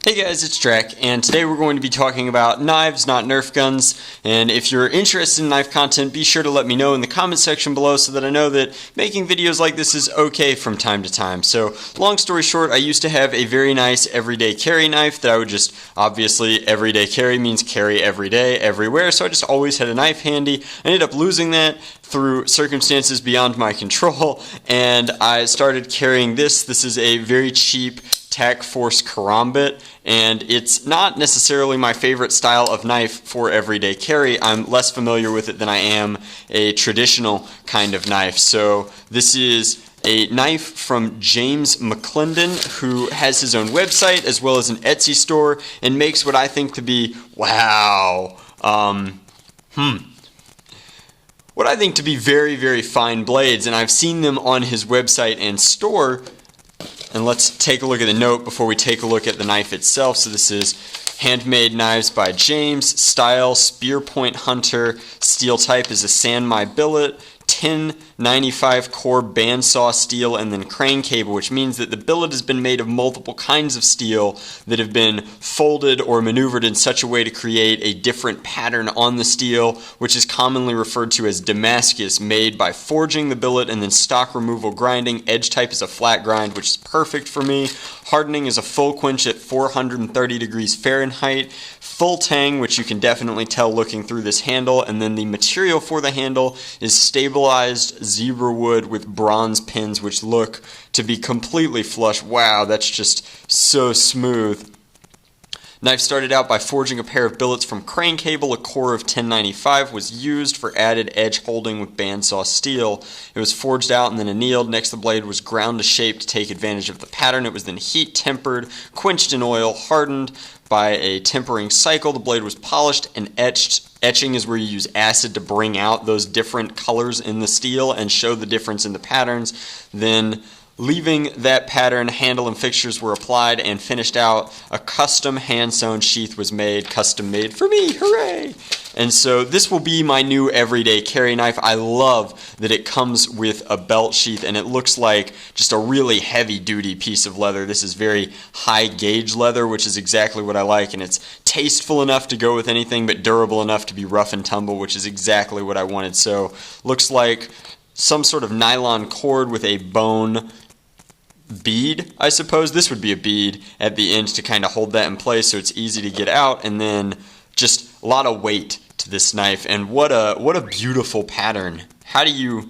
Hey guys, it's Drek, and today we're going to be talking about knives, not Nerf guns. And if you're interested in knife content, be sure to let me know in the comment section below so that I know that making videos like this is okay from time to time. So, long story short, I used to have a very nice everyday carry knife that I would just, obviously, everyday carry means carry every day, everywhere, so I just always had a knife handy. I ended up losing that through circumstances beyond my control, and I started carrying this. This is a very cheap Tac Force Karambit, and it's not necessarily my favorite style of knife for everyday carry. I'm less familiar with it than I am a traditional kind of knife. So this is a knife from James McClendon, who has his own website as well as an Etsy store and makes what I think to be, what I think to be very, very fine blades, and I've seen them on his website and store. And let's take a look at the note before we take a look at the knife itself. So this is Handmade Knives by James, style, spear point hunter, steel type is a Sanmai billet, 1095 core bandsaw steel, and then crane cable, which means that the billet has been made of multiple kinds of steel that have been folded or maneuvered in such a way to create a different pattern on the steel, which is commonly referred to as Damascus, made by forging the billet and then stock removal grinding. Edge type is a flat grind, which is perfect for me. Hardening is a full quench at 430 degrees Fahrenheit. Full tang, which you can definitely tell looking through this handle, and then the material for the handle is stabilized zebra wood with bronze pins, which look to be completely flush. Wow, that's just so smooth. Knife started out by forging a pair of billets from crane cable. A core of 1095 was used for added edge holding with bandsaw steel. It was forged out and then annealed. Next, the blade was ground to shape to take advantage of the pattern. It was then heat tempered, quenched in oil, hardened by a tempering cycle. The blade was polished and etched. Etching is where you use acid to bring out those different colors in the steel and show the difference in the patterns. Then, leaving that pattern, handle and fixtures were applied and finished out. A custom hand-sewn sheath was made, custom made for me, hooray! And so this will be my new everyday carry knife. I love that it comes with a belt sheath and it looks like just a really heavy-duty piece of leather. This is very high-gauge leather, which is exactly what I like, and it's tasteful enough to go with anything but durable enough to be rough and tumble, which is exactly what I wanted. So looks like some sort of nylon cord with a bone bead, I suppose. This would be a bead at the end to kind of hold that in place so it's easy to get out, and then just a lot of weight to this knife. And what a beautiful pattern. How do you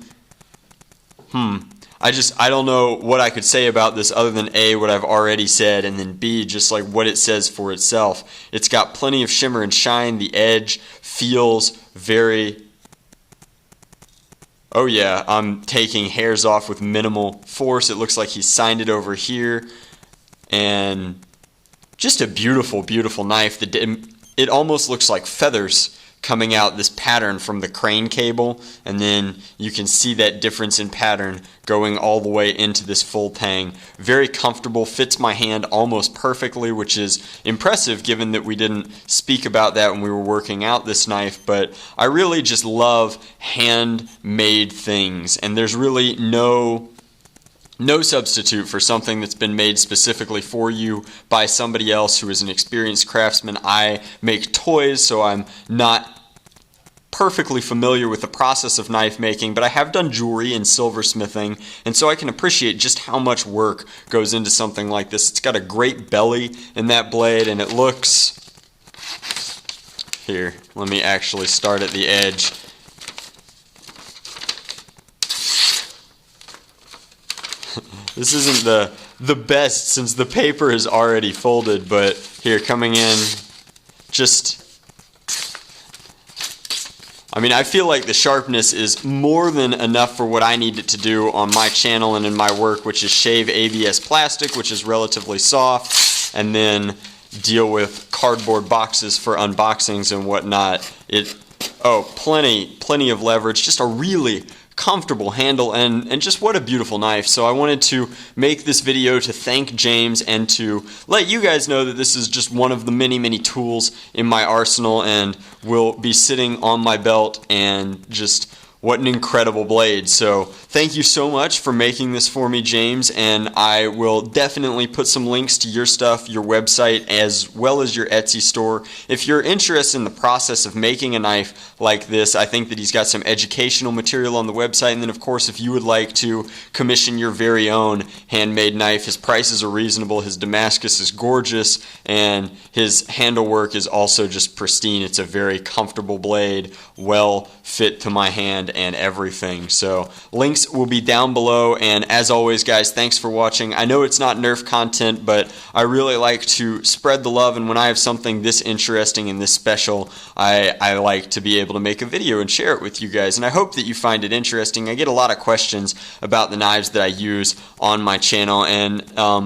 I don't know what I could say about this other than A, what I've already said, and then B, just like what it says for itself. It's got plenty of shimmer and shine. The edge feels very, oh yeah, I'm taking hairs off with minimal force. It looks like he signed it over here. And just a beautiful, beautiful knife. It almost looks like feathers coming out this pattern from the crane cable. And then you can see that difference in pattern going all the way into this full tang. Very comfortable, fits my hand almost perfectly, which is impressive given that we didn't speak about that when we were working out this knife. But I really just love handmade things, and there's really no substitute for something that's been made specifically for you by somebody else who is an experienced craftsman. I make toys, so I'm not perfectly familiar with the process of knife making, but I have done jewelry and silversmithing, and so I can appreciate just how much work goes into something like this. It's got a great belly in that blade, and it looks... Here, let me actually start at the edge. This isn't the best since the paper is already folded, but here, coming in, just... I mean, I feel like the sharpness is more than enough for what I need it to do on my channel and in my work, which is shave ABS plastic, which is relatively soft, and then deal with cardboard boxes for unboxings and whatnot. Plenty of leverage, just a really comfortable handle, and just what a beautiful knife. So I wanted to make this video to thank James and to let you guys know that this is just one of the many tools in my arsenal and will be sitting on my belt and just what an incredible blade. So thank you so much for making this for me, James, and I will definitely put some links to your stuff, your website, as well as your Etsy store. If you're interested in the process of making a knife like this, I think that he's got some educational material on the website, and then of course if you would like to commission your very own handmade knife, his prices are reasonable, his Damascus is gorgeous, and his handle work is also just pristine. It's a very comfortable blade, well fit to my hand and everything. So links will be down below, and as always guys, thanks for watching. I know it's not Nerf content, but I really like to spread the love, and when I have something this interesting and this special, I like to be able to make a video and share it with you guys, and I hope that you find it interesting. I get a lot of questions about the knives that I use on my channel, and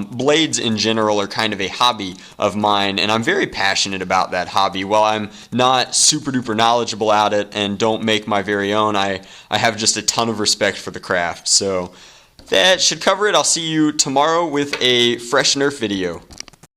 blades in general are kind of a hobby of mine, and I'm very passionate about that hobby. While I'm not super duper knowledgeable at it and don't make my very own, I have just a ton of respect for the craft. So that should cover it. I'll see you tomorrow with a fresh Nerf video.